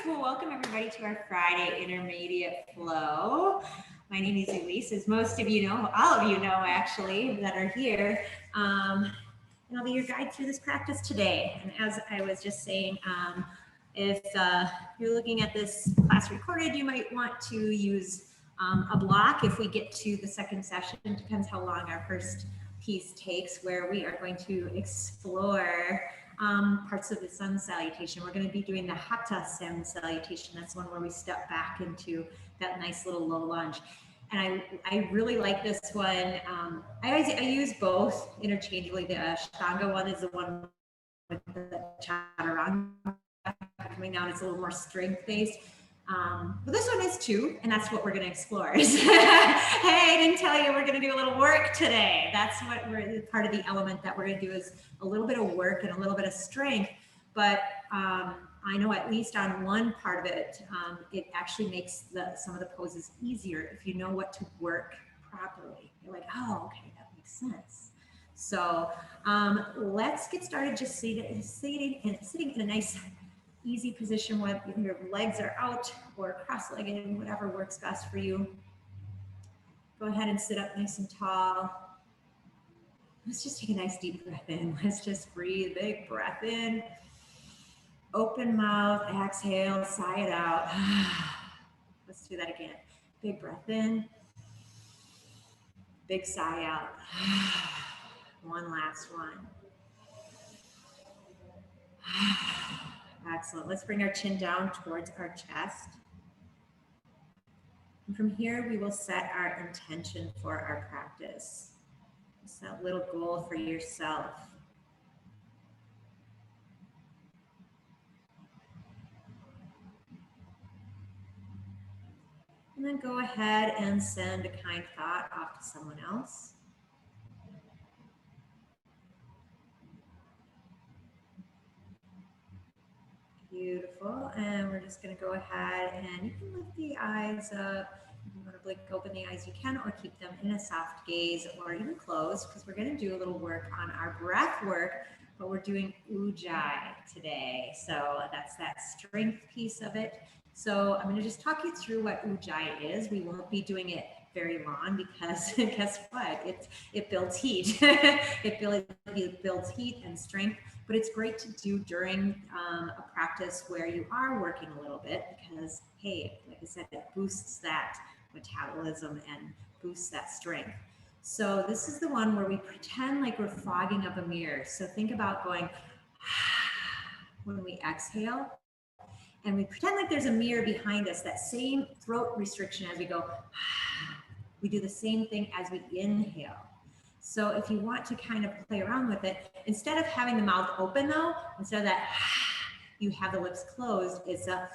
Well, welcome everybody to our Friday intermediate flow. My name is Elise, as most of you know, all of you know actually that are here. And I'll be your guide through this practice today. And as I was just saying, if you're looking at this class recorded, you might want to use a block if we get to the second session. It depends how long our first piece takes, where we are going to explore parts of the sun salutation. We're going to be doing the Hatha sun salutation. That's one where we step back into that nice little low lunge. And I really like this one. I use both interchangeably. The Ashtanga one is the one with the chaturanga coming down. It's a little more strength based. But this one is too, and that's what we're going to explore. Hey, I didn't tell you we're going to do a little work today. That's what we're part of the element that we're going to do is a little bit of work and a little bit of strength. But I know at least on one part of it, it actually makes some of the poses easier if you know what to work properly. You're like, oh, okay, that makes sense. So let's get started. Just sitting in a nice, easy position, whether your legs are out or cross-legged, whatever works best for you. Go ahead and sit up nice and tall. Let's just take a nice deep breath in. Let's just breathe, big breath in. Open mouth, exhale, sigh it out. Let's do that again. Big breath in. Big sigh out. One last one. Excellent. Let's bring our chin down towards our chest. And from here, we will set our intention for our practice. It's that little goal for yourself. And then go ahead and send a kind thought off to someone else. Beautiful. And we're just going to go ahead and you can lift the eyes up. If you want to blink open the eyes, you can, or keep them in a soft gaze or even closed, because we're going to do a little work on our breath work, but we're doing Ujjayi today. So that's that strength piece of it. So I'm going to just talk you through what Ujjayi is. We won't be doing it very long because guess what? It builds heat. it builds heat and strength, but it's great to do during a practice where you are working a little bit because, hey, like I said, it boosts that metabolism and boosts that strength. So this is the one where we pretend like we're fogging up a mirror. So think about going when we exhale, and we pretend like there's a mirror behind us, that same throat restriction as we go, we do the same thing as we inhale. So if you want to kind of play around with it, instead of having the mouth open though, instead of that, you have the lips closed, it's a,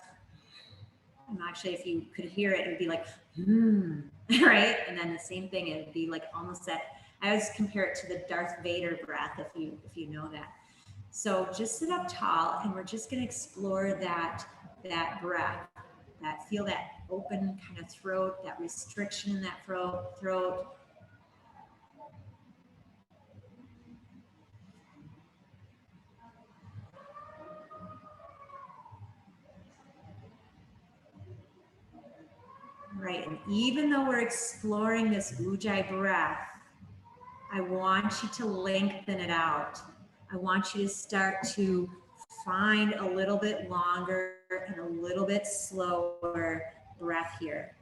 and actually if you could hear it, it would be like, right? And then the same thing, it would be like almost that, I always compare it to the Darth Vader breath, if you know that. So just sit up tall, and we're just going to explore that breath, feel that open kind of throat, that restriction in that throat. Right, and even though we're exploring this Ujjayi breath, I want you to lengthen it out. I want you to start to find a little bit longer and a little bit slower breath here.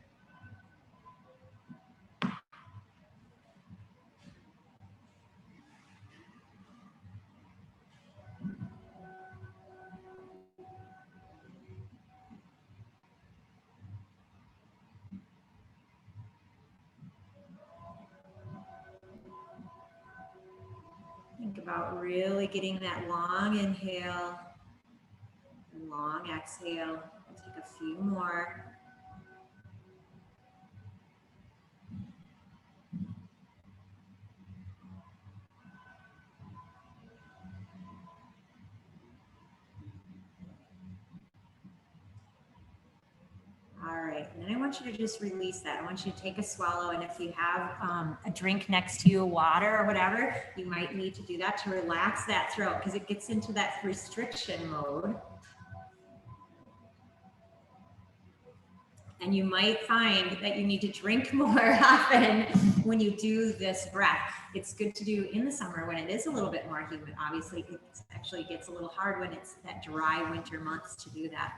Think about really getting that long inhale, long exhale. We'll take a few more. All right, and then I want you to just release that. I want you to take a swallow, and if you have a drink next to you, water or whatever, you might need to do that to relax that throat because it gets into that restriction mode. And you might find that you need to drink more often when you do this breath. It's good to do in the summer when it is a little bit more humid. Obviously, it actually gets a little hard when it's that dry winter months to do that.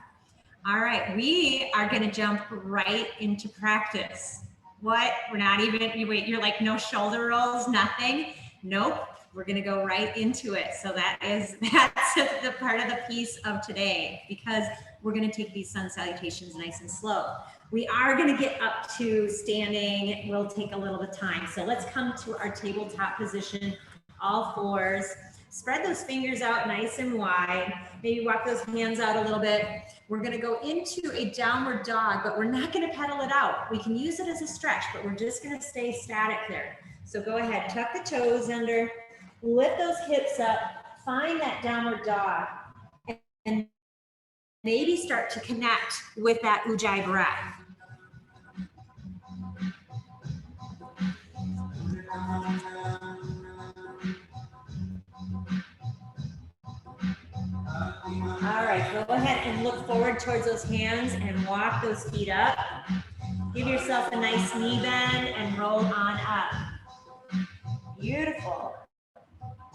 All right, we are going to jump right into practice. What? We're not even, you wait, you're like, no shoulder rolls, nothing? Nope, we're going to go right into it. So that's the part of the piece of today, because we're going to take these sun salutations nice and slow. We are going to get up to standing. It will take a little bit of time. So let's come to our tabletop position, all fours. Spread those fingers out nice and wide. Maybe walk those hands out a little bit. We're going to go into a downward dog, but we're not going to pedal it out. We can use it as a stretch, but we're just going to stay static there. So go ahead, tuck the toes under, lift those hips up, find that downward dog, and maybe start to connect with that Ujjayi breath. All right, go ahead and look forward towards those hands and walk those feet up. Give yourself a nice knee bend and roll on up. Beautiful.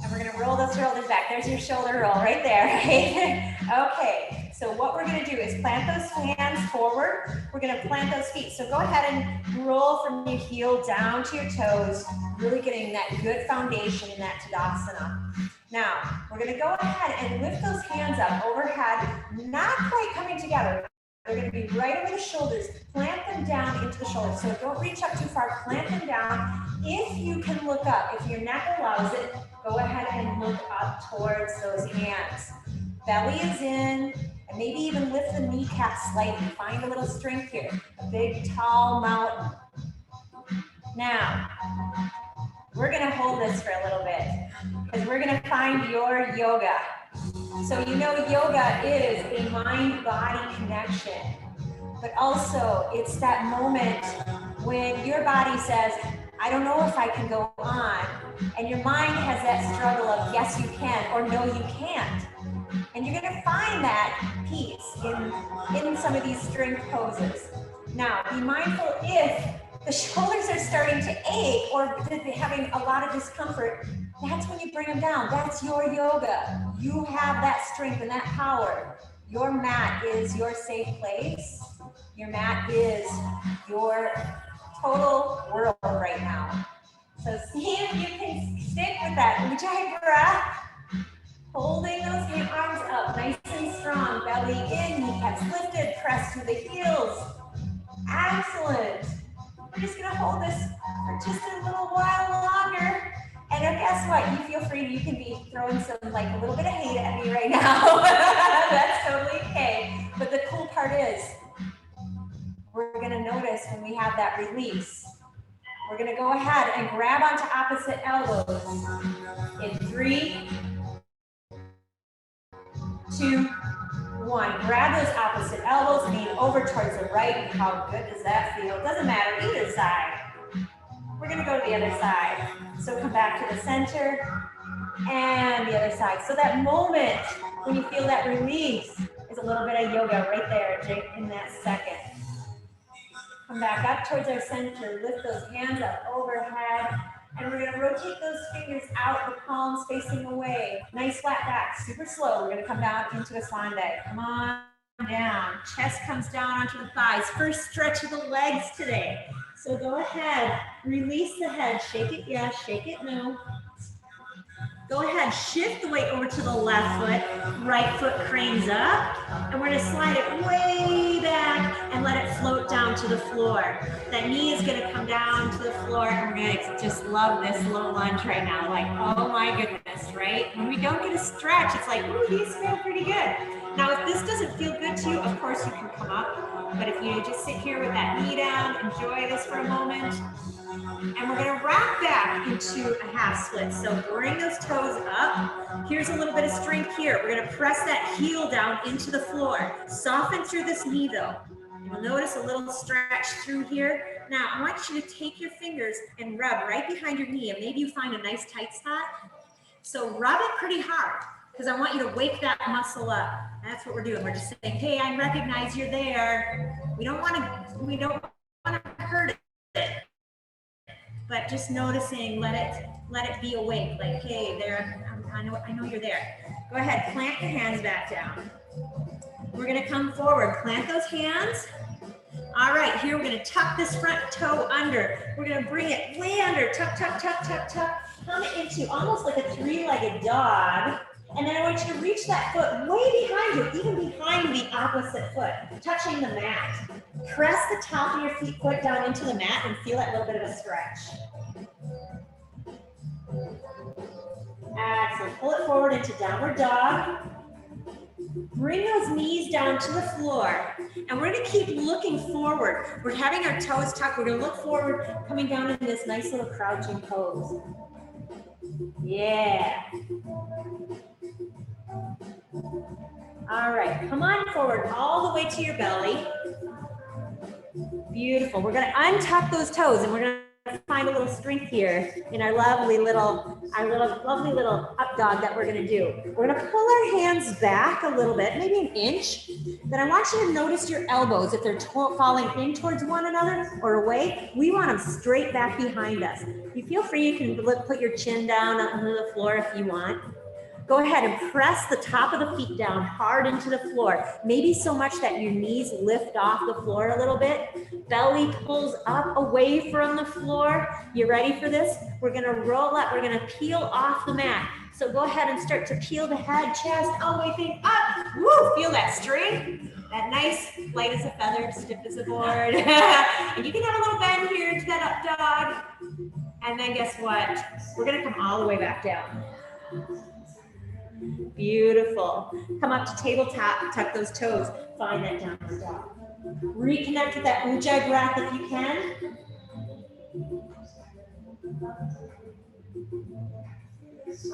And we're gonna roll those shoulders back. There's your shoulder roll right there, right? Okay, so what we're gonna do is plant those hands forward. We're gonna plant those feet. So go ahead and roll from your heel down to your toes, really getting that good foundation in that Tadasana. Now, we're gonna go ahead and lift those hands up overhead, not quite coming together. They're gonna be right over the shoulders. Plant them down into the shoulders. So don't reach up too far, plant them down. If you can look up, if your neck allows it, go ahead and look up towards those hands. Belly is in, and maybe even lift the kneecaps slightly. Find a little strength here. A big, tall mountain. Now, we're gonna hold this for a little bit, because we're gonna find your yoga. So you know yoga is a mind-body connection, but also it's that moment when your body says, I don't know if I can go on, and your mind has that struggle of yes you can or no you can't. And you're gonna find that peace in some of these strength poses. Now, be mindful if the shoulders are starting to ache or having a lot of discomfort, that's when you bring them down. That's your yoga. You have that strength and that power. Your mat is your safe place. Your mat is your total world right now. So see if you can stick with that Ujjayi breath. Holding those arms up nice and strong. Belly in, kneecaps lifted, press to the heels. Excellent. We're just gonna hold this for just a little while longer. And guess what? You feel free, you can be throwing some, like a little bit of hate at me right now. That's totally okay. But the cool part is, we're gonna notice when we have that release. We're gonna go ahead and grab onto opposite elbows. In 3, 2, 1. Grab those opposite elbows, lean over towards the right. How good does that feel? It doesn't matter either side. We're gonna go to the other side. So come back to the center and the other side. So that moment when you feel that release is a little bit of yoga right there in that second. Come back up towards our center, lift those hands up overhead, and we're gonna rotate those fingers out, the palms facing away. Nice flat back, super slow. We're gonna come down into a Sande. Come on down, chest comes down onto the thighs. First stretch of the legs today. So go ahead, release the head, shake it yes, shake it no. Go ahead, shift the weight over to the left foot, right foot cranes up, and we're gonna slide it way back and let it float down to the floor. That knee is gonna come down to the floor, and we're gonna just love this little lunge right now. Like, oh my goodness, right? When we don't get a stretch, it's like, ooh, these feel pretty good. Now, if this doesn't feel good to you, of course you can come up, but if you just sit here with that knee down, enjoy this for a moment. And we're gonna rock back into a half split. So bring those toes up. Here's a little bit of strength here. We're gonna press that heel down into the floor. Soften through this knee though. You'll notice a little stretch through here. Now, I want you to take your fingers and rub right behind your knee, and maybe you find a nice tight spot. So rub it pretty hard. because I want you to wake that muscle up. That's what we're doing. We're just saying, hey, I recognize you're there. We don't want to hurt it, but just noticing, let it be awake. Like, hey, there, I know you're there. Go ahead, plant your hands back down. We're gonna come forward, plant those hands. All right, here we're gonna tuck this front toe under. We're gonna bring it way under, tuck, tuck, tuck, tuck, tuck. Come into almost like a three-legged dog. And then I want you to reach that foot way behind you, even behind the opposite foot, touching the mat. Press the top of your foot down into the mat and feel that little bit of a stretch. Excellent. Pull it forward into downward dog. Bring those knees down to the floor. And we're going to keep looking forward. We're having our toes tucked. We're going to look forward, coming down in this nice little crouching pose. Yeah. All right, come on forward all the way to your belly. Beautiful. We're going to untuck those toes and we're going to find a little strength here in our lovely little up dog that we're going to do. We're going to pull our hands back a little bit, maybe an inch. Then I want you to notice your elbows. If they're falling in towards one another or away, we want them straight back behind us. You feel free, you can put your chin down on the floor if you want. Go ahead and press the top of the feet down hard into the floor. Maybe so much that your knees lift off the floor a little bit. Belly pulls up away from the floor. You ready for this? We're gonna roll up, we're gonna peel off the mat. So go ahead and start to peel the head, chest, elevate up. Woo, feel that strength. That nice, light as a feather, stiff as a board. And you can have a little bend here into that up dog. And then guess what? We're gonna come all the way back down. Beautiful. Come up to tabletop, tuck those toes, find that downward dog. Reconnect with that ujjayi breath if you can.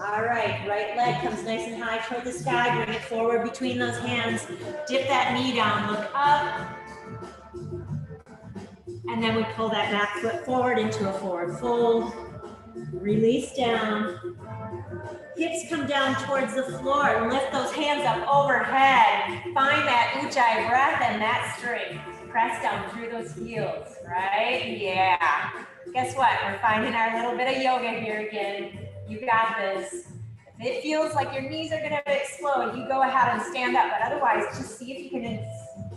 All right, right leg comes nice and high toward the sky, bring it forward between those hands. Dip that knee down, look up. And then we pull that back foot forward into a forward fold. Release down. Hips come down towards the floor. Lift those hands up overhead. Find that ujjayi breath and that strength. Press down through those heels, right? Yeah. Guess what? We're finding our little bit of yoga here again. You got this. If it feels like your knees are gonna explode, you go ahead and stand up. But otherwise, just see if you can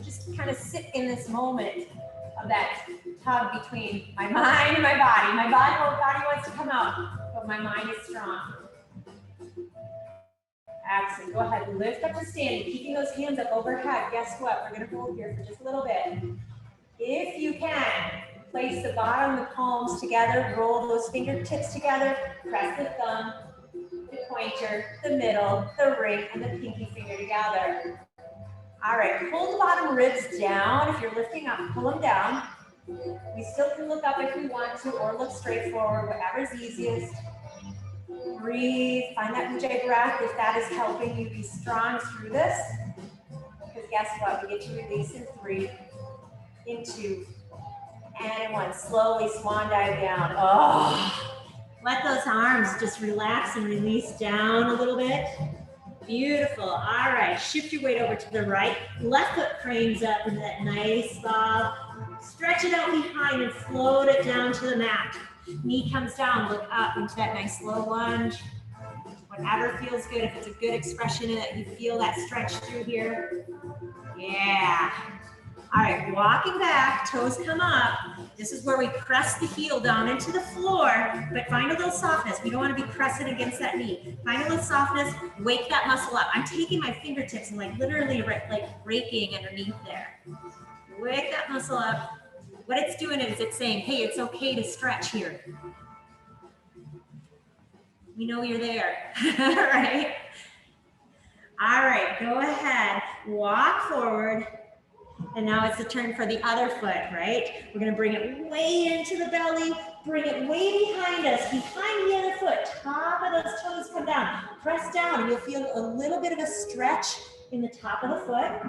just kind of sit in this moment of that tug between my mind and my body. My body wants to come out, but my mind is strong. Excellent. Go ahead, lift up to standing, keeping those hands up overhead. Guess what? We're going to hold here for just a little bit. If you can, place the bottom of the palms together, roll those fingertips together, press the thumb, the pointer, the middle, the ring, and the pinky finger together. All right, pull the bottom ribs down. If you're lifting up, pull them down. We still can look up if we want to, or look straight forward, whatever's easiest. Breathe, find that ujjayi breath. If that is helping you be strong through this, because guess what? We get to release in 3, in 2, and in 1. Slowly swan dive down. Oh, let those arms just relax and release down a little bit. Beautiful. All right, shift your weight over to the right. Left foot cranes up into that nice bob. Stretch it out behind and float it down to the mat. Knee comes down, look up into that nice low lunge. Whatever feels good, if it's a good expression that you feel that stretch through here. Yeah. All right, walking back, toes come up. This is where we press the heel down into the floor, but find a little softness. We don't want to be pressing against that knee. Find a little softness, wake that muscle up. I'm taking my fingertips and like literally like raking underneath there. Wake that muscle up. What it's doing is it's saying, hey, it's okay to stretch here. We know you're there, right? All right, go ahead, walk forward. And now it's the turn for the other foot, right? We're gonna bring it way into the belly, bring it way behind us, behind the other foot. Top of those toes come down. Press down and you'll feel a little bit of a stretch in the top of the foot.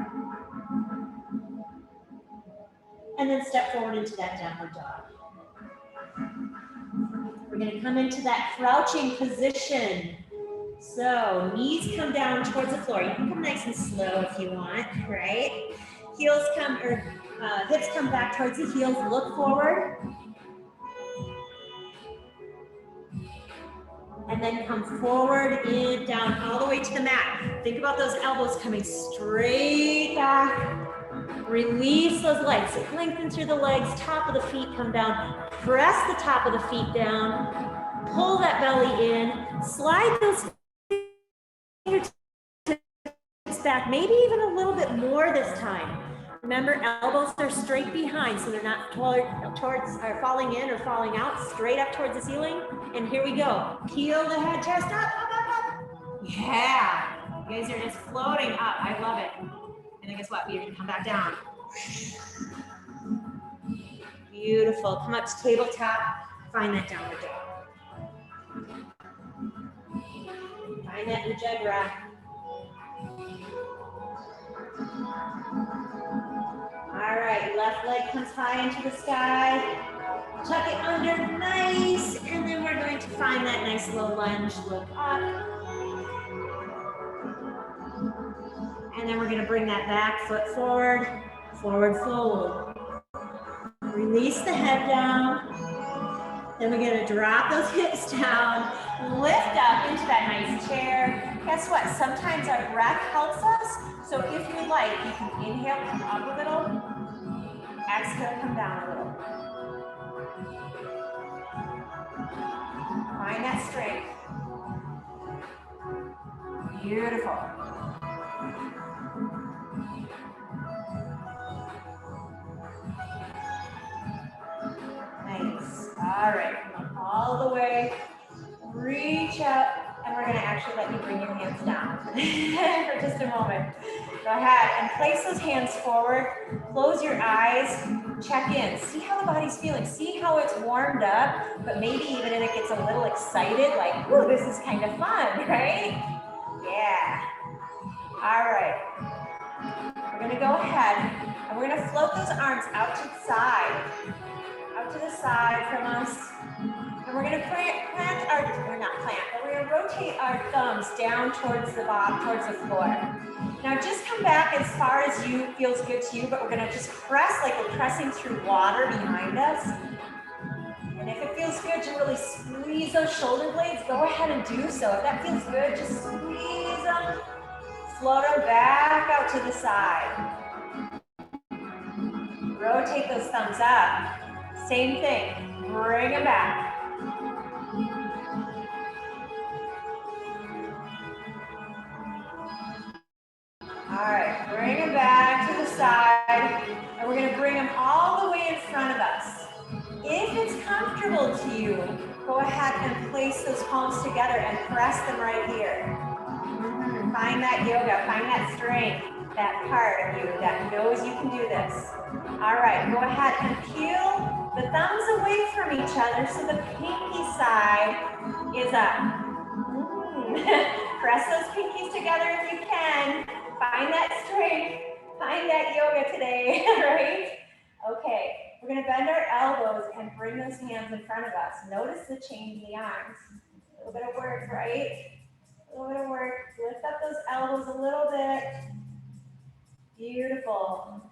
And then step forward into that downward dog. We're gonna come into that crouching position. So knees come down towards the floor. You can come nice and slow if you want, right? Heels come, or hips come back towards the heels. Look forward. And then come forward and down all the way to the mat. Think about those elbows coming straight back. Release those legs. Lengthen through the legs. Top of the feet come down. Press the top of the feet down. Pull that belly in. Slide those fingertips back, maybe even a little bit more this time. Remember, elbows are straight behind, so they're not towards or falling in or falling out, straight up towards the ceiling. And here we go. Peel the head, chest up, up, up, up. Yeah. You guys are just floating up. I love it. And then guess what? You're gonna come back down. Beautiful. Come up to tabletop. Find that downward dog. Find that Ujjayi breath. All right, left leg comes high into the sky. Tuck it under, nice. And then we're going to find that nice low lunge, look up. And then we're gonna bring that back foot forward, forward fold. Release the head down. Then we're gonna drop those hips down, lift up into that nice chair. Guess what? Sometimes our breath helps us. So if you like, you can inhale, come up a little. Exhale, come down a little. Find that strength. Beautiful. Nice. All right, come all the way. Reach up, and we're gonna actually let you bring your hands down for just a moment. Go ahead and place those hands forward. Close your eyes, check in. See how the body's feeling. See how it's warmed up, but maybe even if it gets a little excited, like, ooh, this is kind of fun, right? Yeah. All right. We're gonna go ahead and we're gonna float those arms out to the side. Out to the side from us. And we're gonna plant our, or not plant, but we're gonna rotate our thumbs down towards the bottom, towards the floor. Now just come back as far as you feels good to you, but we're gonna just press like we're pressing through water behind us. And if it feels good to really squeeze those shoulder blades, go ahead and do so. If that feels good, just squeeze them. Float them back out to the side. Rotate those thumbs up. Same thing, bring them back. All right, bring them back to the side, and we're gonna bring them all the way in front of us. If it's comfortable to you, go ahead and place those palms together and press them right here. Find that yoga, find that strength, that part of you that knows you can do this. All right, go ahead and peel the thumbs away from each other so the pinky side is up. Press those pinkies together if you can. Find that strength, find that yoga today, right? Okay, we're gonna bend our elbows and bring those hands in front of us. Notice the change in the arms. A little bit of work, right? A little bit of work. Lift up those elbows a little bit. Beautiful.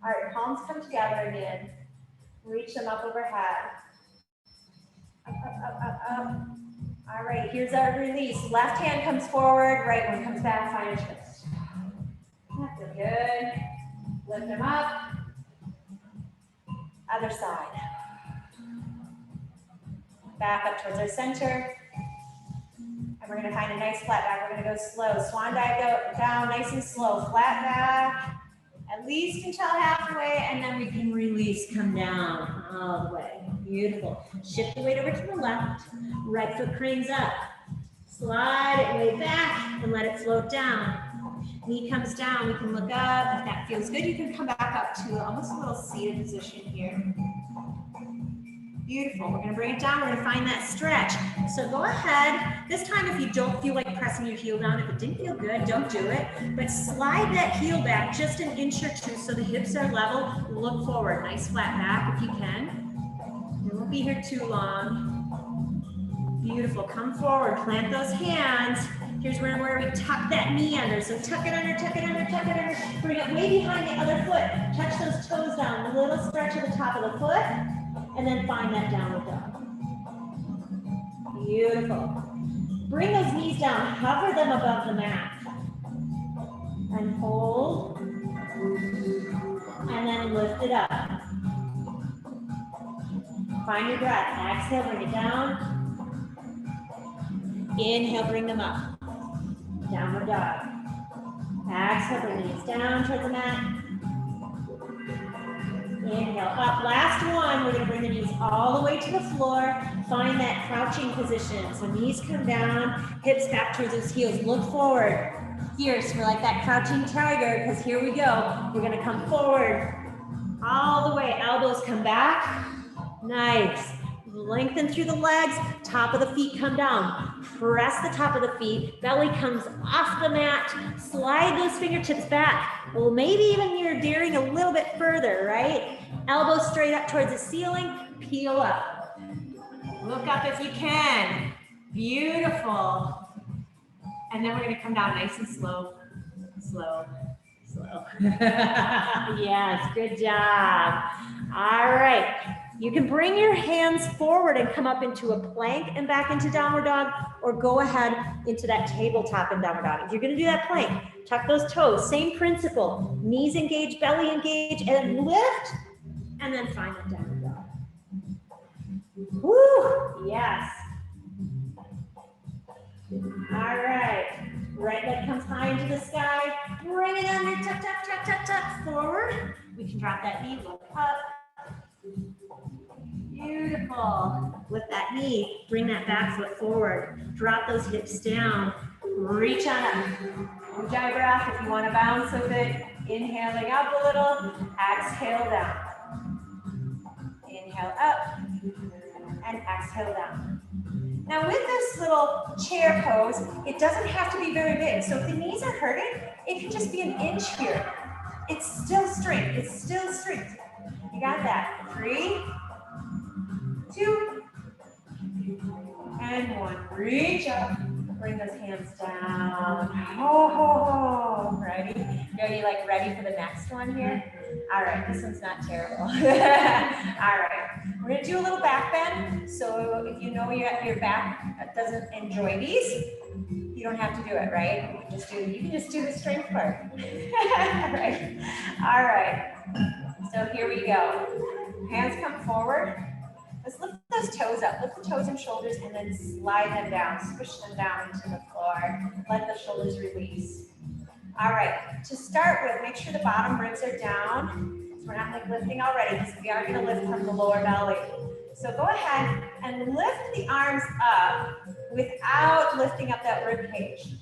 All right, palms come together again. Reach them up overhead. Up, up, up, up, up. All right, here's our release. Left hand comes forward, right one comes back, find your twist. That's good. Lift them up. Other side. Back up towards our center. And we're gonna find a nice flat back. We're gonna go slow. Swan dive down, nice and slow. Flat back. At least until halfway, and then we can release, come down all the way. Beautiful. Shift the weight over to the left. Right foot cranes up. Slide it way back and let it float down. Knee comes down, we can look up. If that feels good, you can come back up to almost a little seated position here. Beautiful. We're going to bring it down. We're going to find that stretch. So go ahead. This time, if you don't feel like pressing your heel down, if it didn't feel good, don't do it. But slide that heel back just an inch or two so the hips are level. Look forward. Nice flat back if you can. We won't be here too long. Beautiful. Come forward. Plant those hands. Here's where we tuck that knee under. So tuck it under, tuck it under, tuck it under. Bring it way behind the other foot. Touch those toes down. A little stretch at the top of the foot. And then find that downward dog. Beautiful. Bring those knees down. Hover them above the mat. And hold. And then lift it up. Find your breath. Exhale, bring it down. Inhale, bring them up. Downward dog. Exhale, bring the knees down towards the mat. Inhale, up. Last one. We're going to bring the knees all the way to the floor. Find that crouching position. So knees come down, hips back towards those heels. Look forward. Here, so we're like that crouching tiger, because here we go. We're going to come forward all the way. Elbows come back. Nice. Lengthen through the legs. Top of the feet come down. Press the top of the feet. Belly comes off the mat. Slide those fingertips back. Well, maybe even you're daring a little bit further, right? Elbows straight up towards the ceiling. Peel up. Look up if you can. Beautiful. And then we're going to come down nice and slow. Slow. Slow. Yes, good job. All right. You can bring your hands forward and come up into a plank and back into downward dog, or go ahead into that tabletop and downward dog. If you're going to do that plank, tuck those toes. Same principle. Knees engage, belly engage, and lift, and then find that downward dog. Woo! Yes. All right. Right leg comes high into the sky. Bring it under. Tuck, tuck, tuck, tuck, tuck. Forward. We can drop that knee, look up. Beautiful. Lift that knee, bring that back foot forward. Drop those hips down. Reach on up. Enjoy your breath. If you want to bounce with it, inhaling up a little, exhale down. Inhale up and exhale down. Now with this little chair pose, it doesn't have to be very big. So if the knees are hurting, it can just be an inch here. It's still strength. It's still strength. You got that. 3, 2, and 1. Reach up. Bring those hands down. Oh, ready? Are you like ready for the next one here? All right, this one's not terrible. All right, we're gonna do a little back bend. So if you know your back doesn't enjoy these, you don't have to do it, right? You can just do the strength part. Right. All right. So here we go. Hands come forward. Let's lift those toes up. Lift the toes and shoulders and then slide them down. Squish them down into the floor. Let the shoulders release. All right. To start with, make sure the bottom ribs are down. So we're not like lifting already because we are going to lift from the lower belly. So go ahead and lift the arms up without lifting up that rib cage.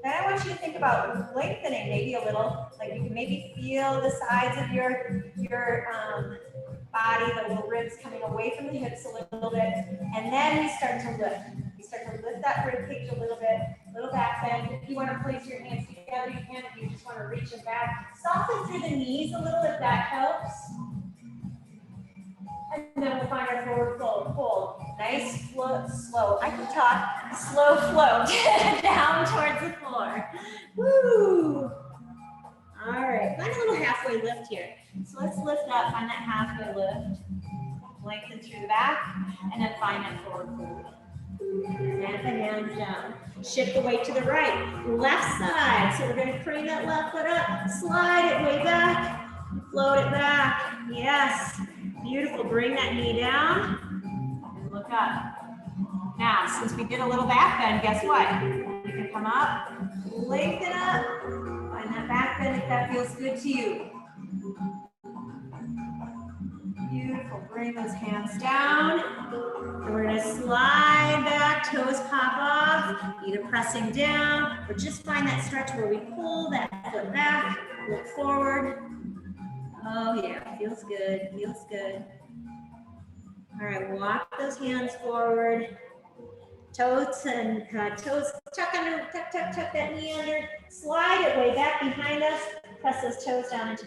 Then I want you to think about lengthening maybe a little, like you can maybe feel the sides of your body, the little ribs coming away from the hips a little bit, and then we start to lift. We start to lift that rib cage a little bit, little back bend. If you want to place your hands together, you can. If you just want to reach them back, soften through the knees a little if that helps. And then we'll find our forward fold. Fold. Nice, slow. I can talk. Slow flow down towards the floor. Woo! All right. Find a little halfway lift here. So let's lift up. Find that halfway lift. Lengthen through the back, and then find that forward fold. Plant the hands down. Shift the weight to the right. Left side. So we're going to crane that left foot up. Slide it way back. Float it back. Yes. Beautiful. Bring that knee down and look up. Now, since we did a little back bend, guess what? You can come up, lengthen up, find that back bend if that feels good to you. Beautiful. Bring those hands down. And we're going to slide back, toes pop off, either pressing down or just find that stretch where we pull that foot back, look forward. Oh yeah, feels good, feels good. All right, walk those hands forward. Toes and toes, tuck under, tuck that knee under. Slide it way back behind us. Press those toes down into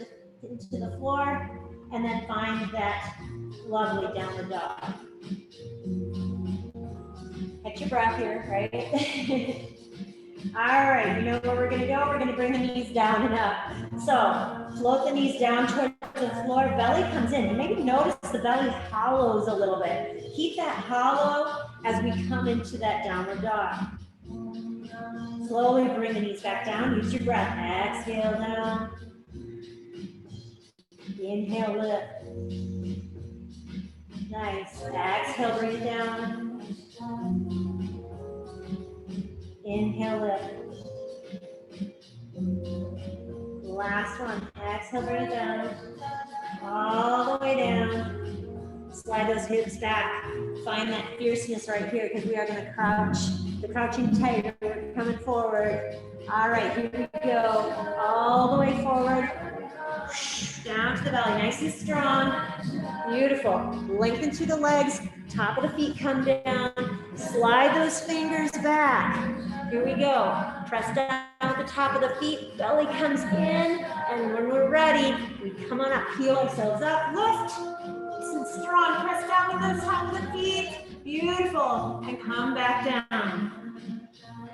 the floor, and then find that lovely downward dog. Catch your breath here, right? All right, you know where we're gonna go? We're gonna bring the knees down and up. So float the knees down towards the floor, belly comes in. And maybe notice the belly hollows a little bit. Keep that hollow as we come into that downward dog. Slowly bring the knees back down, use your breath. Exhale down. Inhale, lift. Nice. Exhale, bring it down. Inhale, lift. Last one. Exhale, bring it down. All the way down. Slide those hips back. Find that fierceness right here because we are going to crouch. The crouching tighter. We're coming forward. All right, here we go. All the way forward. Down to the belly. Nice and strong. Beautiful. Lengthen through the legs. Top of the feet come down. Slide those fingers back. Here we go. Press down at the top of the feet. Belly comes in. And when we're ready, we come on up. Heel ourselves up. Lift. Nice and strong. Press down with the top of the feet. Beautiful. And come back down.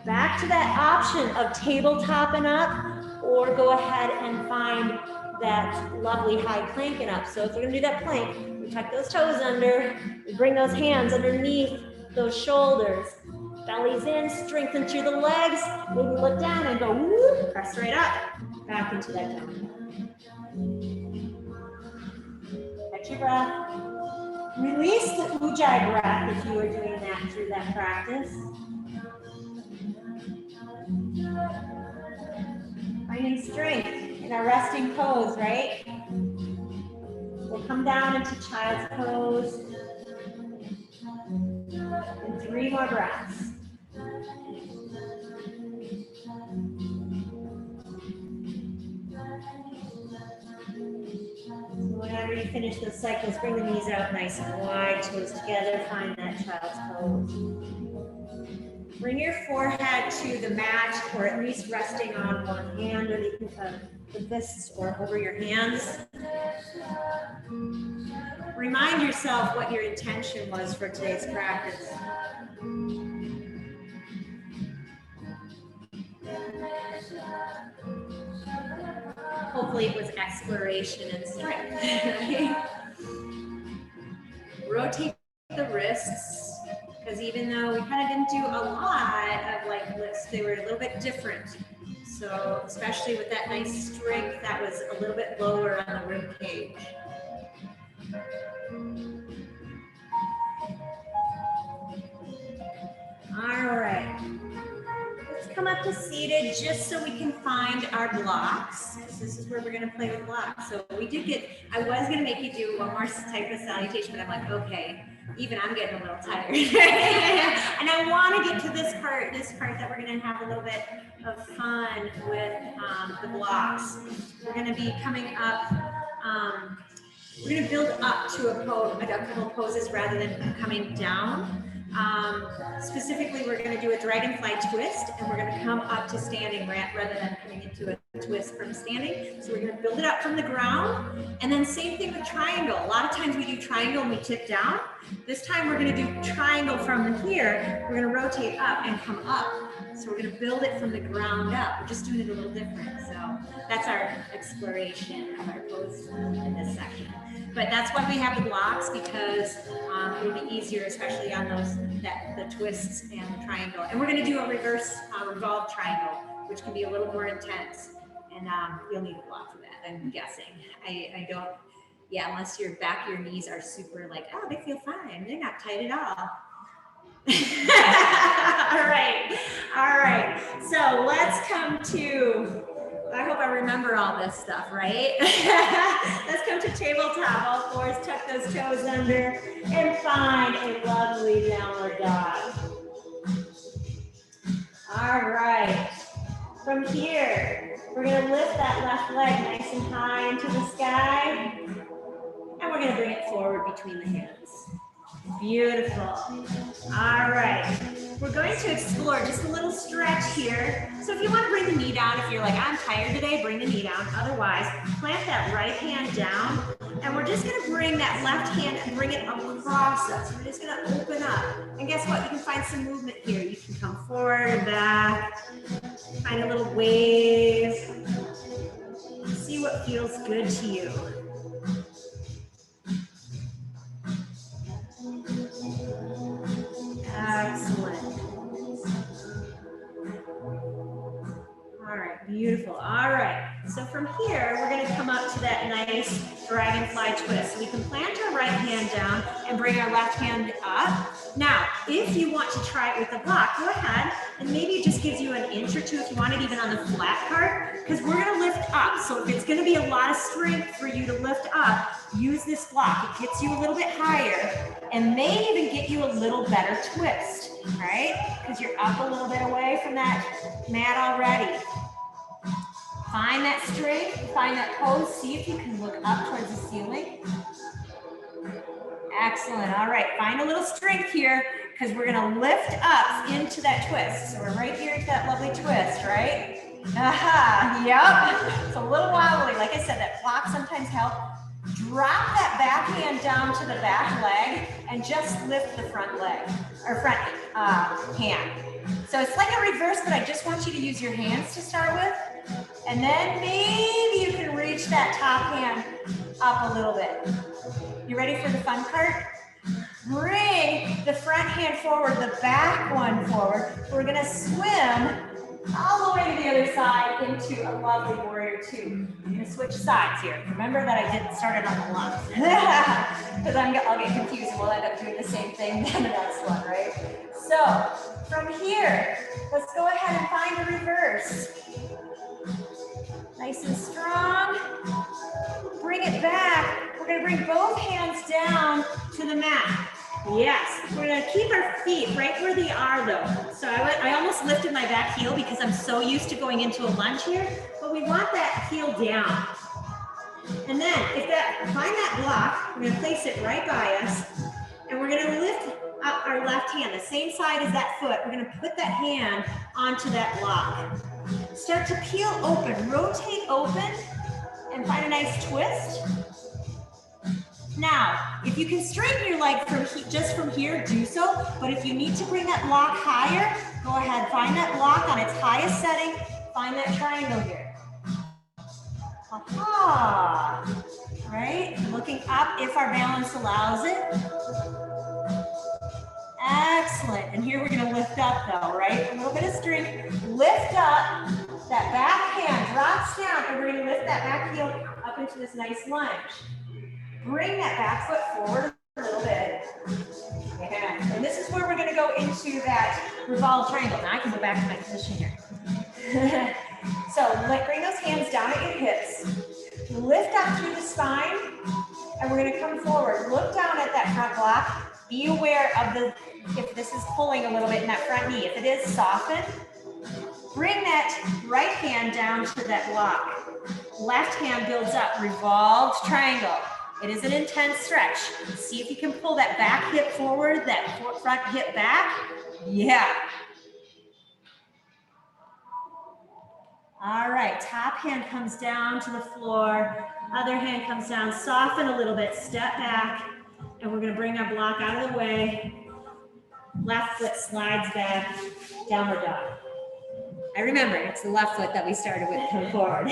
Back to that option of tabletopping up, or go ahead and find that lovely high planking up. So if we're gonna do that plank, we tuck those toes under, we bring those hands underneath those shoulders. Belly's in, strengthen through the legs. Maybe look down and go, whoop, press right up. Back into that down. Catch your breath. Release the Ujjayi breath if you are doing that through that practice. Finding strength in our resting pose, right? We'll come down into child's pose. And 3 more breaths. Whenever you finish those cycles, bring the knees out nice and wide, toes together, find that child's pose. Bring your forehead to the mat, or at least resting on one hand, or the fists, or over your hands. Remind yourself what your intention was for today's practice. Hopefully it was exploration and strength. Right? Rotate the wrists. Because even though we kind of didn't do a lot of like lifts, they were a little bit different. So especially with that nice strength, that was a little bit lower on the rib cage. All right. Let's come up to seated just so we can find our blocks. This is where we're going to play with blocks. So we did get, I was going to make you do one more type of salutation, but I'm like, okay. Even I'm getting a little tired. And I want to get to this part that we're going to have a little bit of fun with the blocks. We're going to be coming up, we're going to build up to a couple of poses rather than coming down. Specifically, we're going to do a dragonfly twist, and we're going to come up to standing rather than coming into a twist from standing. So we're going to build it up from the ground, and then same thing with triangle. A lot of times we do triangle and we tip down. This time we're going to do triangle from here. We're going to rotate up and come up. So we're going to build it from the ground up. We're just doing it a little different. So that's our exploration of our pose in this section. But that's why we have the blocks, because it'll be easier, especially on those the twists and the triangle. And we're going to do a reverse revolve triangle, which can be a little more intense. And you'll need a block for that, I'm guessing. I don't, yeah, unless your back, your knees are super like, oh, they feel fine. They're not tight at all. All right. So let's come to, I hope I remember all this stuff, right? Let's come to tabletop. All fours, tuck those toes under, and find a lovely downward dog. All right. From here, we're going to lift that left leg nice and high into the sky, and we're going to bring it forward between the hands. Beautiful. All right. we're going to explore just a little stretch here. So if you want to bring the knee down, if you're like, I'm tired today, bring the knee down. Otherwise, plant that right hand down, and we're just going to bring that left hand and bring it across us. We're just going to open up. And guess what? You can find some movement here. You can come forward and back, find a little wave. See what feels good to you. Excellent. All right, beautiful. All right, so from here, we're gonna come up to that nice dragonfly twist. So we can plant our right hand down and bring our left hand up. Now, if you want to try it with a block, go ahead, and maybe it just gives you an inch or two if you want it even on the flat part, because we're gonna lift up. So if it's gonna be a lot of strength for you to lift up, use this block. It gets you a little bit higher and may even get you a little better twist, right? Because you're up a little bit away from that mat already. Find that strength, find that pose, see if you can look up towards the ceiling. Excellent, all right, find a little strength here because we're gonna lift up into that twist. So we're right here at that lovely twist, right? Aha, yep, it's a little wobbly. Like I said, that block sometimes helps. Drop that back hand down to the back leg and just lift the front leg, or front hand. So it's like a reverse, but I just want you to use your hands to start with. And then maybe you can reach that top hand up a little bit. You ready for the fun part? Bring the front hand forward, the back one forward. We're gonna swim all the way to the other side into a lovely warrior two. I'm gonna switch sides here. Remember that I didn't start it on the left. Because I'll get confused and we'll end up doing the same thing in the next one, right? So from here, let's go ahead and find a reverse. Nice and strong. Bring it back. We're gonna bring both hands down to the mat. Yes, we're gonna keep our feet right where they are though. So I almost lifted my back heel because I'm so used to going into a lunge here, but we want that heel down. And then find that block, we're gonna place it right by us, and we're gonna lift up our left hand, the same side as that foot. We're gonna put that hand onto that block. Start to peel open, rotate open, and find a nice twist. Now, if you can straighten your leg just from here, do so. But if you need to bring that block higher, go ahead, find that block on its highest setting, find that triangle here. Aha, right? Looking up if our balance allows it. Excellent, and here we're gonna lift up though, right? A little bit of strength, lift up, that back hand drops down, and we're gonna lift that back heel up into this nice lunge. Bring that back foot forward a little bit. Yeah. And this is where we're gonna go into that revolved triangle. Now I can go back to my position here. So bring those hands down at your hips. Lift up through the spine, and we're gonna come forward. Look down at that front block. Be aware of if this is pulling a little bit in that front knee. If it is, soften. Bring that right hand down to that block. Left hand builds up, revolved triangle. It is an intense stretch. See if you can pull that back hip forward, that front hip back. Yeah. All right, top hand comes down to the floor. Other hand comes down, soften a little bit, step back, and we're gonna bring our block out of the way. Left foot slides back, downward dog. I remember, it's the left foot that we started with, come forward.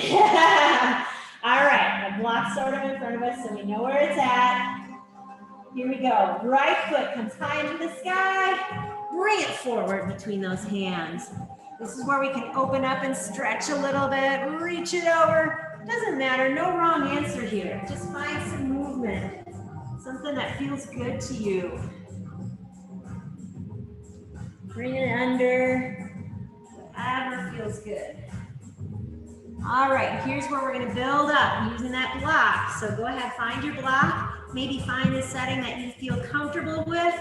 All right, the block's sort of in front of us so we know where it's at. Here we go. Right foot comes high into the sky. Bring it forward between those hands. This is where we can open up and stretch a little bit, reach it over. Doesn't matter, no wrong answer here. Just find some movement, something that feels good to you. Bring it under, whatever feels good. All right, here's where we're gonna build up using that block. So go ahead, find your block. Maybe find a setting that you feel comfortable with.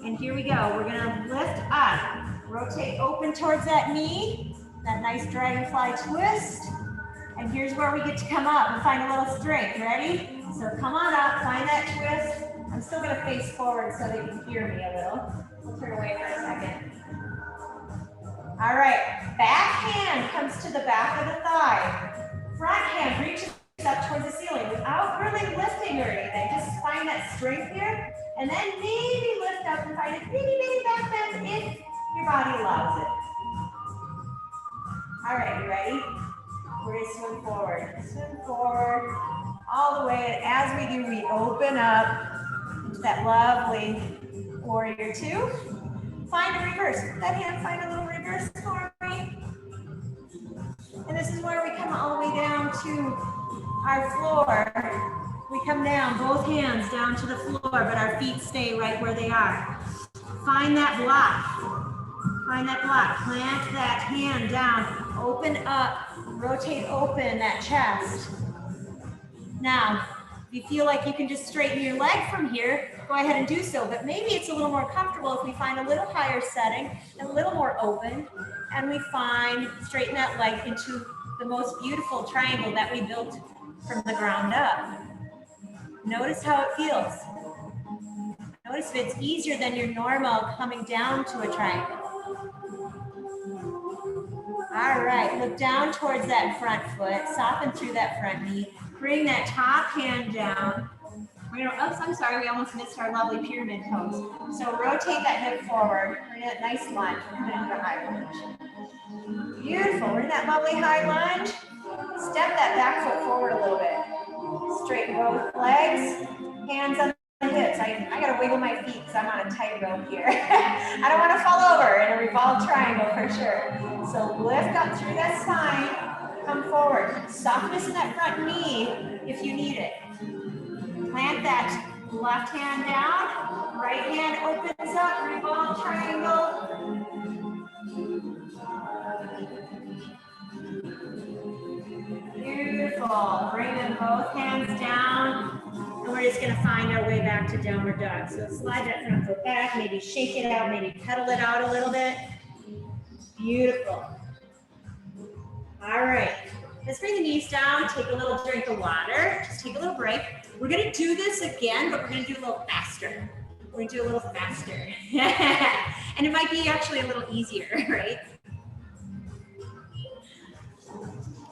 And here we go, we're gonna lift up. Rotate open towards that knee, that nice dragonfly twist. And here's where we get to come up and find a little strength. Ready? So come on up, find that twist. I'm still gonna face forward so that you can hear me a little. We'll turn away for a second. All right, back hand comes to the back of the thigh. Front hand reaches up towards the ceiling without really lifting or anything. Just find that strength here, and then maybe lift up and find a mini back bend if your body allows it. All right, you ready? We're gonna swim forward. Swim forward all the way. As we do, we open up into that lovely warrior two. Find a reverse. That hand, find a little reverse for me. And this is where we come all the way down to our floor. We come down, both hands down to the floor, but our feet stay right where they are. Find that block. Find that block. Plant that hand down. Open up. Rotate open that chest. Now, if you feel like you can just straighten your leg from here, go ahead and do so. But maybe it's a little more comfortable if we find a little higher setting, a little more open, and we straighten that leg into the most beautiful triangle that we built from the ground up. Notice how it feels. Notice if it's easier than your normal coming down to a triangle. All right, look down towards that front foot, soften through that front knee. Bring that top hand down. We're gonna, oops, I'm sorry, we almost missed our lovely pyramid pose. So rotate that hip forward, bring that nice lunge. We're gonna do a high lunge. Beautiful, we're in that lovely high lunge. Step that back foot forward a little bit. Straighten both legs, hands on the hips. I gotta wiggle my feet because I'm on a tightrope here. I don't wanna fall over in a revolved triangle for sure. So lift up through that spine. Come forward. Softness in that front knee if you need it. Plant that left hand down. Right hand opens up. Revolve triangle. Beautiful. Bring them both hands down. And we're just going to find our way back to downward dog. So slide that front foot back. Maybe shake it out. Maybe pedal it out a little bit. Beautiful. All right. Let's bring the knees down, take a little drink of water, just take a little break. We're gonna do this again, but we're gonna do a little faster. We're gonna do a little faster. And it might be actually a little easier, right?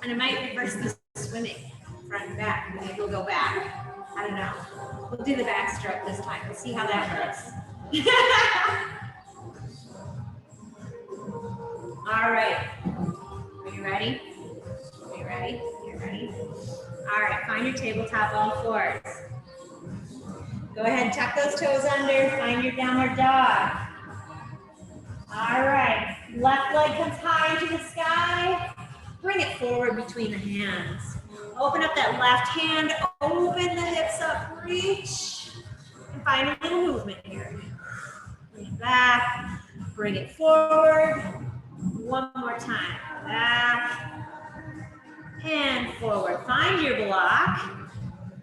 And it might reverse the swimming, front and back, maybe we'll go back. I don't know. We'll do the backstroke this time. We'll see how that works. All right, are you ready? Ready? You're ready? All right, find your tabletop all fours. Go ahead and tuck those toes under, find your downward dog. All right, left leg comes high into the sky. Bring it forward between the hands. Open up that left hand, open the hips up, reach, and find a little movement here. Bring it back, bring it forward. One more time, back. And forward. Find your block.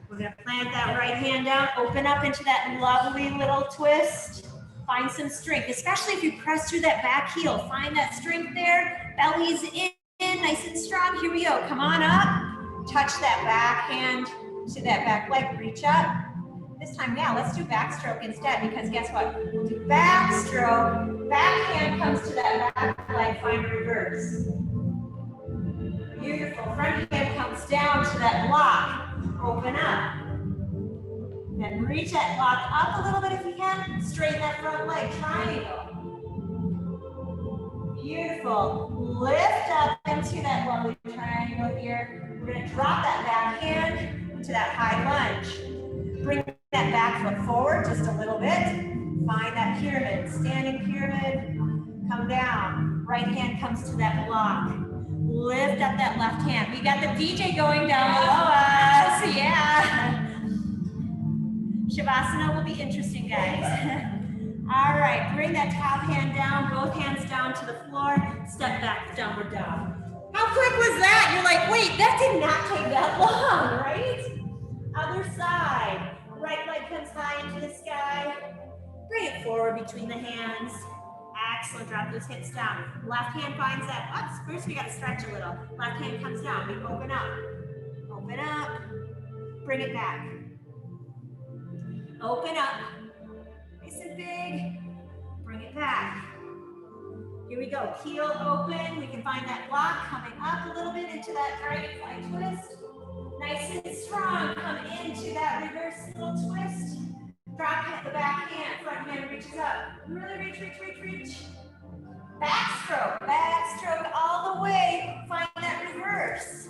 We're going to plant that right hand down. Open up into that lovely little twist. Find some strength, especially if you press through that back heel. Find that strength there. Belly's in, nice and strong. Here we go. Come on up. Touch that back hand to that back leg. Reach up. This time, yeah, let's do backstroke instead because guess what? We'll do backstroke. Back hand comes to that back leg. Find reverse. Beautiful. Front hand comes down to that block. Open up. Then reach that block up a little bit if you can. Straighten that front leg. Triangle. Beautiful. Lift up into that lovely triangle here. We're going to drop that back hand into that high lunge. Bring that back foot forward just a little bit. Find that pyramid. Standing pyramid. Come down. Right hand comes to that block. Lift up that left hand. We got the DJ going down below us. Yeah. Shavasana will be interesting, guys. All right, bring that top hand down, both hands down to the floor. Step back, downward dog. How quick was that? You're like, wait, that did not take that long, right? Other side. Right leg comes high into the sky. Bring it forward between the hands. Excellent, drop those hips down. Left hand finds that, oops, first we gotta stretch a little. Left hand comes down, we open up. Open up, bring it back. Open up, nice and big, bring it back. Here we go, heel open. We can find that block coming up a little bit into that dragonfly twist. Nice and strong, come into that reverse little twist. Drop the back hand, front hand reaches up. Really reach, reach, reach, reach. Backstroke all the way. Find that reverse.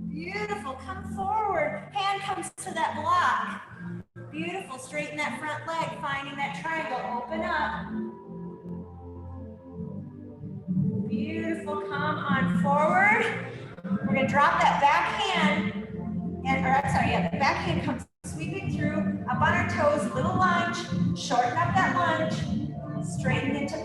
Beautiful, come forward. Hand comes to that block. Beautiful, straighten that front leg, finding that triangle, open up. Beautiful, come on forward. We're gonna drop that back hand, the back hand comes sweeping through, up on our toes, little lunge, shorten up that lunge, straighten into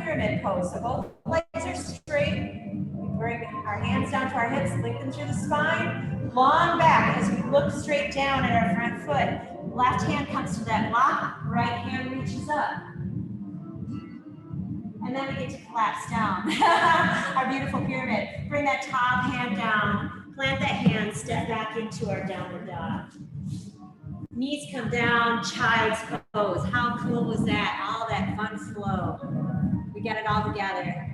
pyramid pose. So both legs are straight. We bring our hands down to our hips, lengthen through the spine, long back as we look straight down at our front foot. Left hand comes to that block, right hand reaches up. And then we get to collapse down. Our beautiful pyramid. Bring that top hand down. Plant that hand, step back into our downward dog. Knees come down, child's pose. How cool was that? All that fun flow. We got it all together.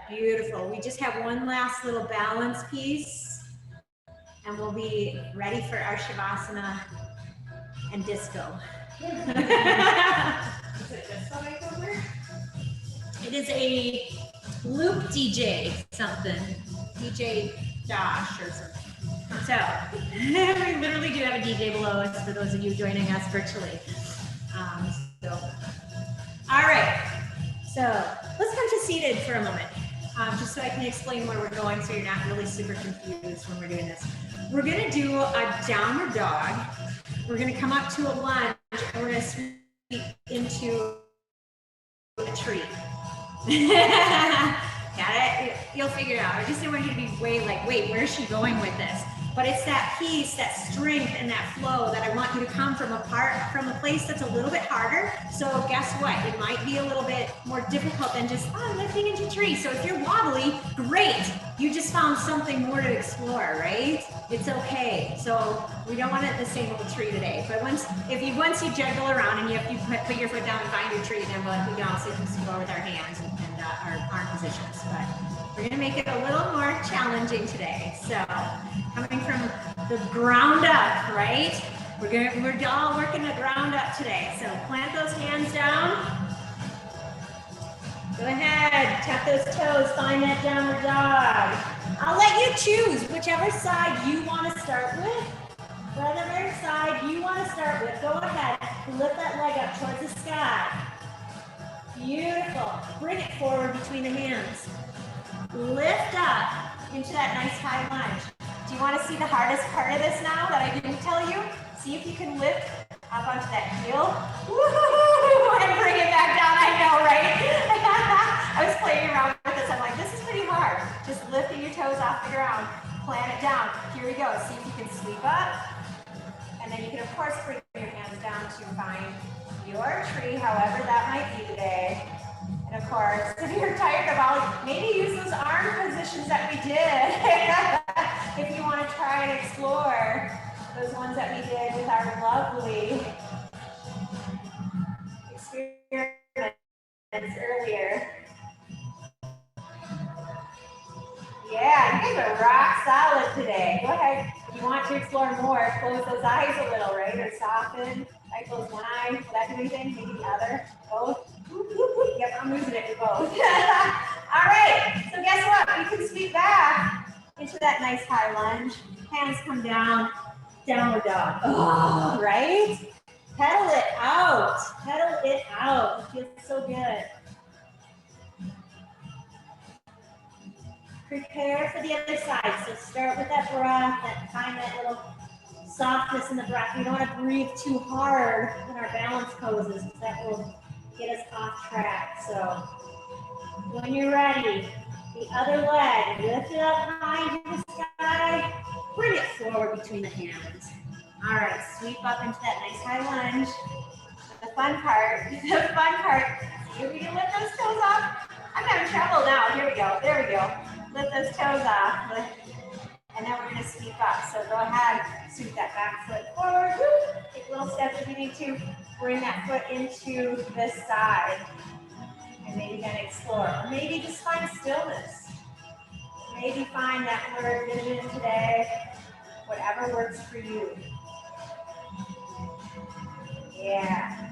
Beautiful. We just have one last little balance piece and we'll be ready for our Shavasana and disco. It is a loop DJ something. DJ Josh or something. So we literally do have a DJ below us for those of you joining us virtually. All right. So let's come to seated for a moment. Just so I can explain where we're going so you're not really super confused when we're doing this. We're gonna do a downward dog. We're gonna come up to a lunge and we're gonna sweep into a tree. Got it? You'll figure it out. I just didn't want you to be wait, where's she going with this? But it's that piece, that strength and that flow that I want you to come from a place that's a little bit harder. So guess what? It might be a little bit more difficult than just, lifting into a tree. So if you're wobbly, great. You just found something more to explore, right? It's okay. So we don't want it the same with a tree today. But once you juggle around and you have to put your foot down and find your tree, then we can also explore with our hands and our arm positions. But we're gonna make it a little more challenging today. So coming from the ground up, right? We're all working the ground up today. So plant those hands down. Go ahead, tap those toes, find that downward dog. I'll let you choose whichever side you want to start with. Whatever side you want to start with, go ahead, lift that leg up towards the sky. Beautiful. Bring it forward between the hands. Lift up into that nice high lunge. Do you want to see the hardest part of this now that I didn't tell you? See if you can lift up onto that heel. Woo-hoo-hoo, and bring it back down. I know, right? I was playing around with this. I'm like, this is pretty hard. Just lifting your toes off the ground. Plant it down. Here we go. See if you can sweep up. And then you can, of course, bring your hands down to find your tree, however that might be today. And of course, if you're tired of all, maybe use those arm positions that we did. If you want to try and explore those ones that we did with our lovely experiments earlier. Yeah, you guys are rock solid today. Go ahead. If you want to explore more, close those eyes a little, right? Or soften. I close one eye. Will that do anything? Maybe the other. Both. Yep, I'm losing it for both. All right. So guess what? We can sweep back into that nice high lunge. Hands come down. Downward dog. Oh, right? Pedal it out. Pedal it out. It feels so good. Prepare for the other side. So start with that breath, find that little softness in the breath. We don't want to breathe too hard in our balance poses because that will get us off track. So when you're ready, the other leg, lift it up high to the sky, bring it forward between the hands. All right, sweep up into that nice high lunge. The fun part, see if we can lift those toes off. I'm having trouble now. Here we go, there we go. Lift those toes off. And then we're gonna sweep up. So go ahead, sweep that back foot forward. Take little steps if you need to. Bring that foot into this side. And maybe then explore. Or maybe just find stillness. Maybe find that blurred vision today. Whatever works for you. Yeah.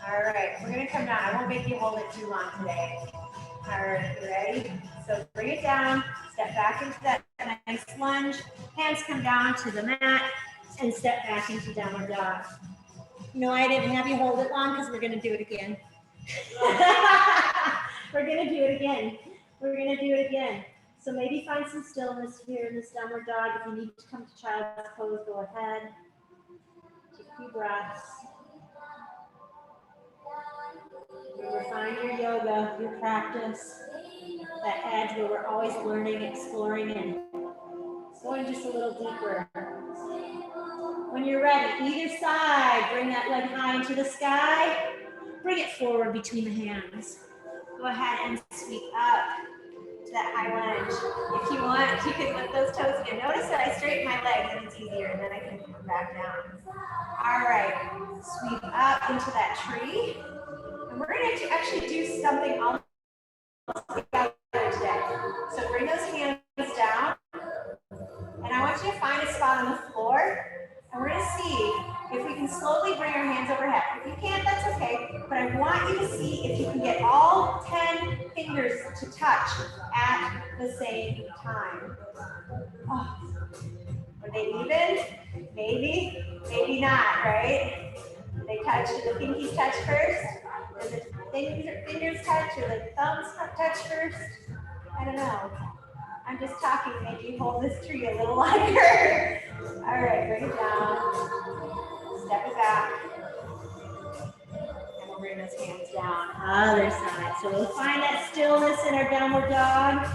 All right, we're gonna come down. I won't make you hold it too long today. All right, you ready? So bring it down, step back into that nice lunge. Hands come down to the mat and step back into downward dog. No, I didn't have you hold it long because we're gonna do it again. We're gonna do it again. We're gonna do it again. So maybe find some stillness here in this downward dog. If you need to come to child's pose, go ahead. Take a few breaths. Find your yoga, your practice, that edge where we're always learning, exploring, and going just a little deeper. When you're ready, either side, bring that leg high into the sky. Bring it forward between the hands. Go ahead and sweep up to that high lunge. If you want, you can lift those toes again. Notice that I straighten my legs and it's easier, and then I can come back down. All right, sweep up into that tree. And we're going to actually do something almost together today. So bring those hands down. And I want you to find a spot on the floor. And we're going to see if we can slowly bring our hands overhead. If you can't, that's okay. But I want you to see if you can get all 10 fingers to touch at the same time. Oh. Are they even? Maybe, maybe not, right? They touch, do the pinkies touch first? Does the fingers touch or the thumbs touch first? I don't know. I'm just talking, maybe hold this tree a little longer. All right, bring it down. Step it back. And we'll bring those hands down. Other side. So we'll find that stillness in our downward dog.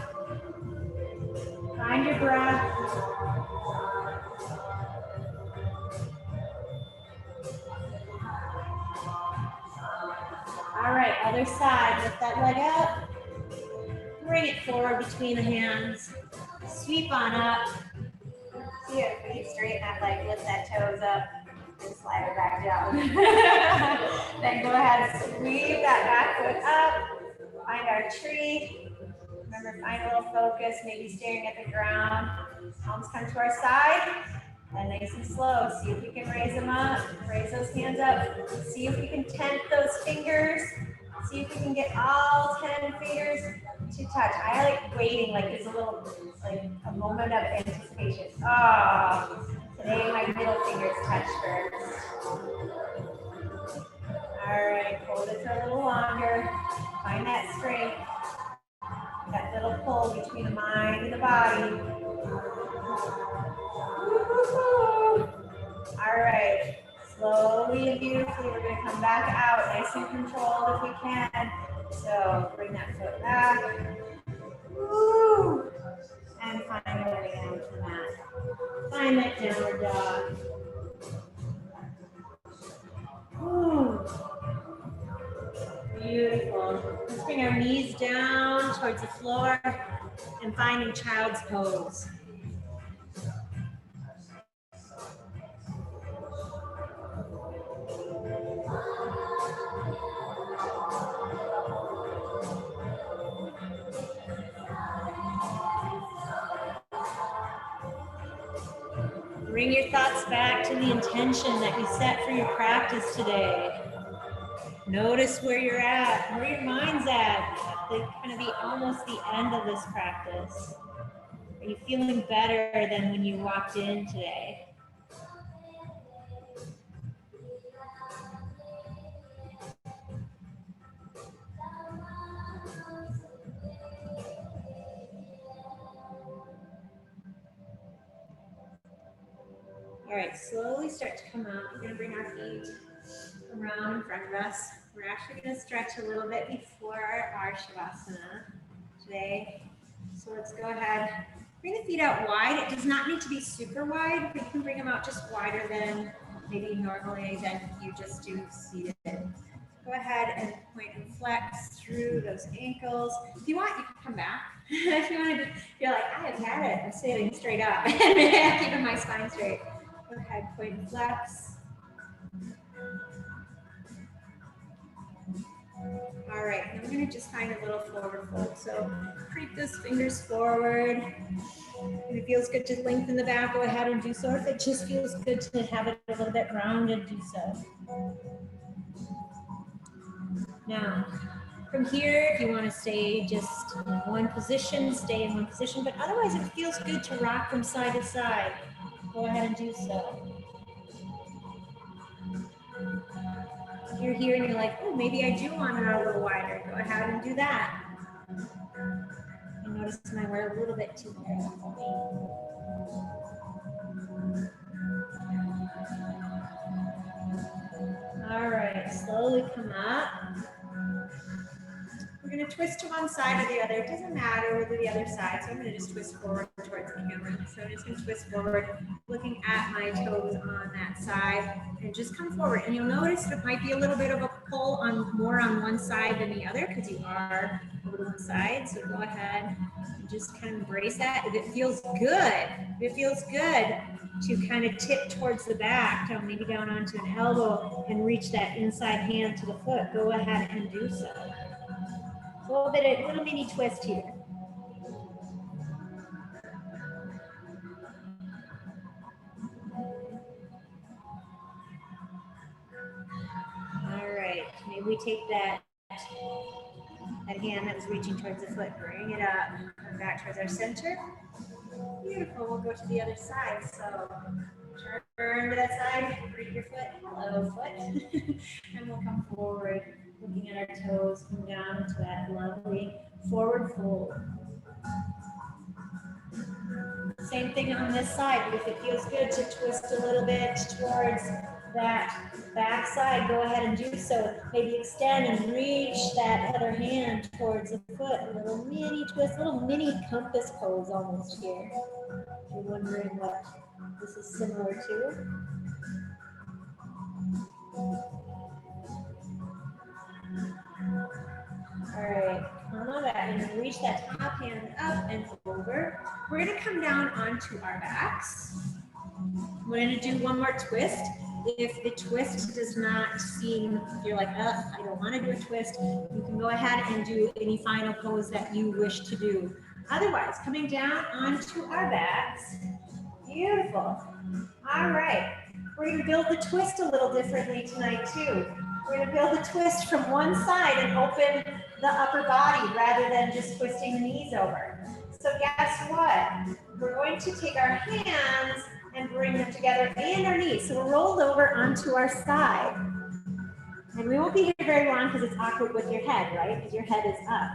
Find your breath. All right, other side. Lift that leg up. Bring it forward between the hands. Sweep on up. See if you straighten that leg, lift that toes up, and slide it back down. Then go ahead and sweep that back foot up. Find our tree. Remember, find a little focus, maybe staring at the ground. Palms come to our side. And nice and slow. See if you can raise them up. Raise those hands up. See if we can tent those fingers. See if we can get all 10 fingers to touch. I like waiting, like there's a little, like a moment of anticipation. Oh, today my middle fingers touch first. All right, hold it for a little longer. Find that strength, that little pull between the mind and the body. All right, slowly and beautifully, we're going to come back out, nice and controlled if we can. So bring that foot back. Woo. And find your way down to the mat. Find that downward dog. Woo. Beautiful. Let's bring our knees down towards the floor and finding child's pose. Bring your thoughts back to the intention that you set for your practice today. Notice where you're at, where your mind's at kind of almost the end of this practice. Are you feeling better than when you walked in today? All right, slowly start to come up. We're going to bring our feet around in front of us. We're actually going to stretch a little bit before our Shavasana today. So let's go ahead. Bring the feet out wide. It does not need to be super wide, but you can bring them out just wider than maybe normally than you just do seated. Go ahead and point and flex through those ankles. If you want, you can come back. If you want to, you're like, I have had it. I'm sitting straight up and keeping my spine straight. Go ahead, point and flex. All right, now we're gonna just find a little forward fold. So creep those fingers forward. If it feels good to lengthen the back, go ahead and do so. If it just feels good to have it a little bit rounded, do so. Now, from here, if you want to stay just in one position, stay in one position. But otherwise, it feels good to rock from side to side. Go ahead and do so. If you're here and you're like, oh, maybe I do want it a little wider, go ahead and do that. I notice mine were a little bit too narrow for me. All right, slowly come up. We're going to twist to one side or the other. It doesn't matter whether the other side. So I'm going to just twist forward towards the camera. So I'm just going to twist forward, looking at my toes on that side, and just come forward. And you'll notice it might be a little bit of a pull on more on one side than the other because you are over to one side. So go ahead and just kind of embrace that. If it feels good to kind of tip towards the back, so maybe down onto an elbow and reach that inside hand to the foot, go ahead and do so. A little mini twist here. All right, maybe we take that hand that was reaching towards the foot, bring it up, come back towards our center. Beautiful, we'll go to the other side. So turn to that side, greet your foot, hello foot. And we'll come forward, looking at our toes, come down to that lovely forward fold. Same thing on this side, but if it feels good to twist a little bit towards that back side, go ahead and do so. Maybe extend and reach that other hand towards the foot. A little mini twist, little mini compass pose almost here. If you're wondering what this is similar to. All right, come on back and reach that top hand up and over. We're gonna come down onto our backs. We're gonna do one more twist. If the twist does not seem, if you're like, I don't wanna do a twist, you can go ahead and do any final pose that you wish to do. Otherwise, coming down onto our backs. Beautiful. All right, we're gonna build the twist a little differently tonight too. We're gonna build the twist from one side and open the upper body rather than just twisting the knees over. So guess what? We're going to take our hands and bring them together and our knees. So we're rolled over onto our side. And we won't be here very long because it's awkward with your head, right? Because your head is up.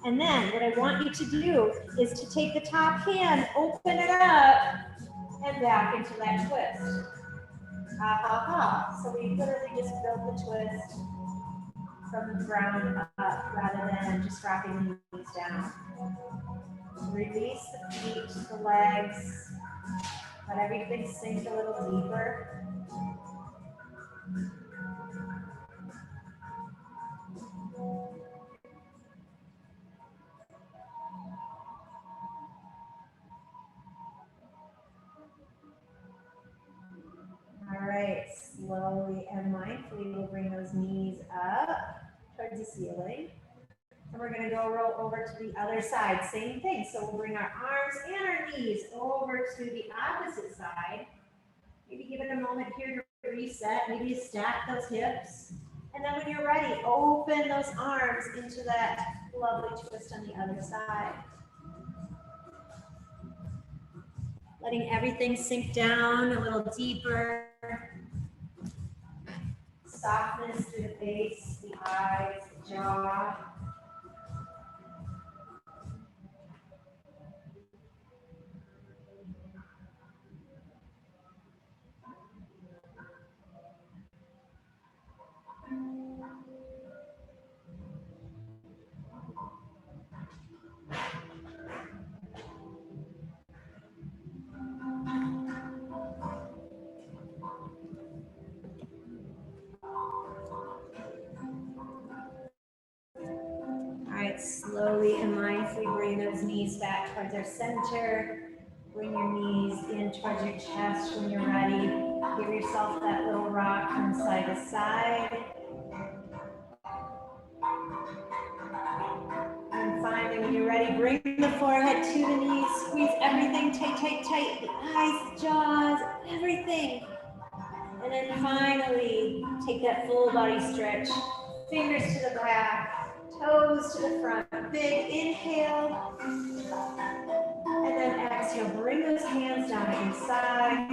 And then what I want you to do is to take the top hand, open it up, and back into that twist. Ha ha ha. So we literally just build the twist from the ground up rather than just dropping the knees down. Release the feet, the legs. Let everything sink a little deeper. All right, slowly and mindfully, we'll bring those knees up towards the ceiling. And we're going to go roll over to the other side. Same thing. So we'll bring our arms and our knees over to the opposite side. Maybe give it a moment here to reset. Maybe stack those hips. And then when you're ready, open those arms into that lovely twist on the other side. Letting everything sink down a little deeper. Softness through the face, the eyes, the jaw. All right, slowly and mindfully bring those knees back towards our center. Bring your knees in towards your chest when you're ready. Give yourself that little rock from side to side. And finally, when you're ready, bring the forehead to the knees. Squeeze everything tight, tight, tight. The eyes, jaws, everything. And then finally, take that full body stretch. Fingers to the back, toes to the front. Big inhale. And then exhale. Bring those hands down at your side.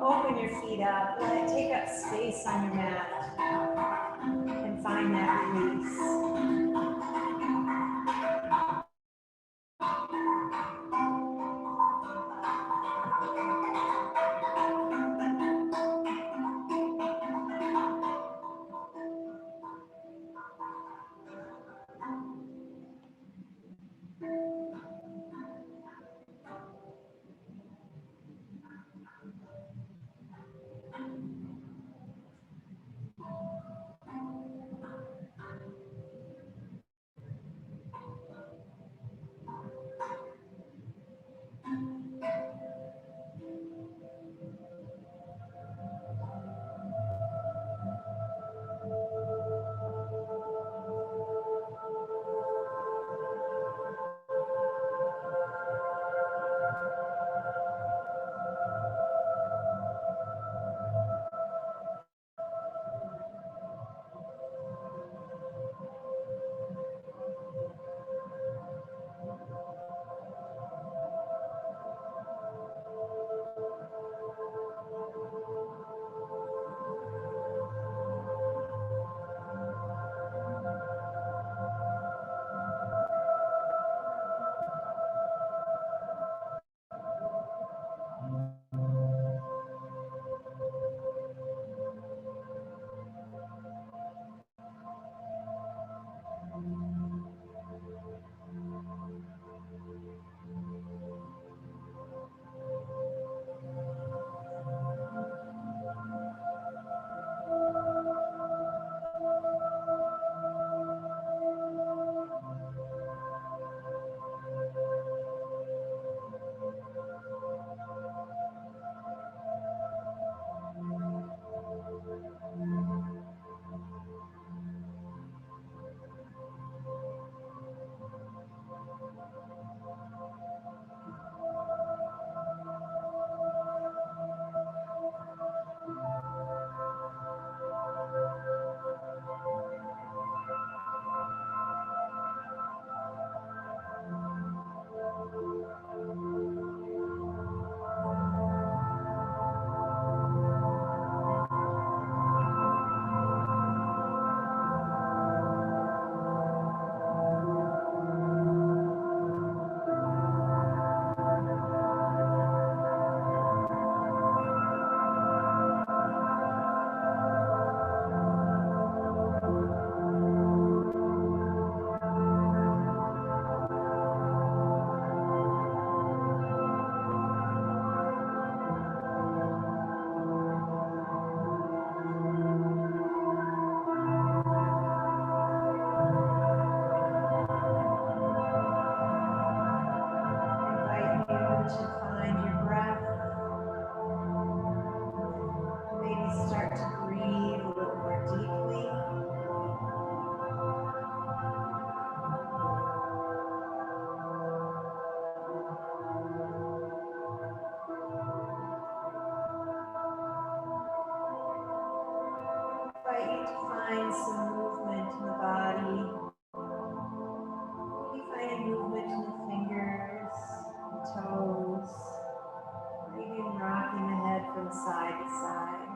Open your feet up. Let it take up space on your mat. And find that release. Find some movement in the body. Maybe find a movement in the fingers, the toes, or even rocking the head from side to side.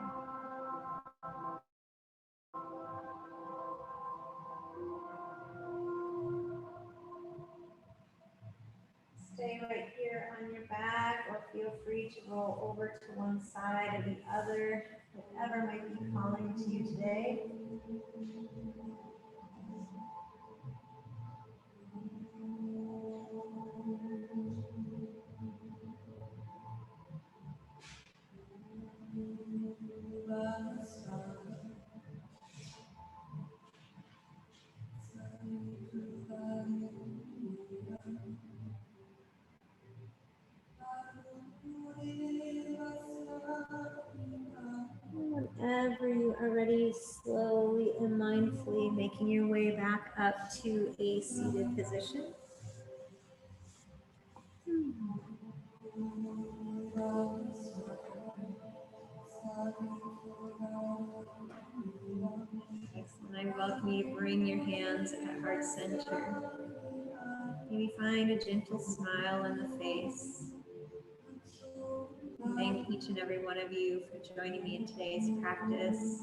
Stay right here on your back, or feel free to roll over to one side or the other, whatever might be calling to you today. you are ready, slowly and mindfully making your way back up to a seated position. Excellent. I welcome you to bring your hands at heart center. Maybe find a gentle smile on the face. Thank each and every one of you for joining me in today's practice,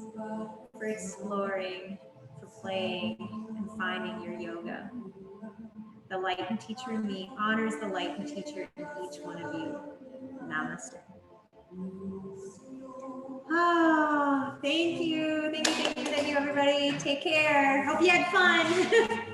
for exploring, for playing, and finding your yoga. The light and teacher in me honors the light and teacher in each one of you. Namaste. Oh, thank you, everybody. Take care. Hope you had fun.